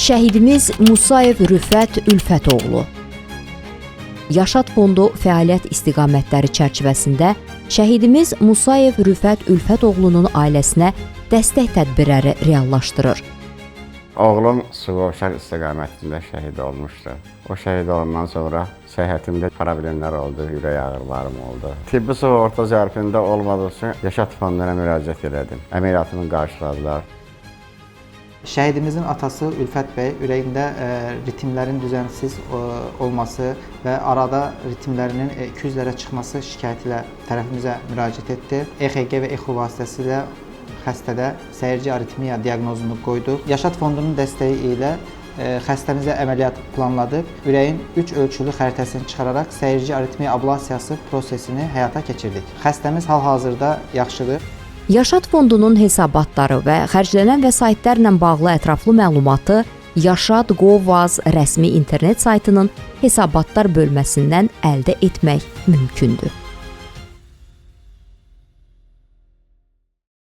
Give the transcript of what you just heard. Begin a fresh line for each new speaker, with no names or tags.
Şəhidimiz Musayev Rüfət Ülfətoğlu. Yaşad Fondu fəaliyyət istiqamətləri çərçivəsində şəhidimiz Musayev Rüfət Ülfətoğlunun ailəsinə dəstək tədbirləri reallaşdırır.
Oğlum Suqovuşar istiqamətində şəhid olmuşdu. O şəhid olandan sonra səhhətimdə problemlər oldu, ürək ağrılarım oldu. Tibbi sığorta zərfində olmadığı üçün Yaşad Fonduna müraciət elədim. Əməliyyatımı qarşıladılar.
Şəhidimizin atası Ülfət bəy ürəyində ritmlərin düzənsiz olması və arada ritmlərinin 200-lərə çıxması şikayəti ilə tərəfimizə müraciət etdi. EKG və EXO vasitəsilə xəstədə səyirci aritmiya diaqnozunu qoyduq. Yaşad Fondunun dəstəyi ilə xəstəmizə əməliyyat planladıq. Ürəyin 3 ölçülü xəritəsini çıxararaq səyirci aritmiya ablasiyası prosesini həyata keçirdik. Xəstəmiz hal-hazırda yaxşıdır.
Yaşad Fondunun hesabatları və xərclənən vəsaitlərlə bağlı ətraflı məlumatı Yaşad.gov.az rəsmi internet saytının hesabatlar bölməsindən əldə etmək mümkündür.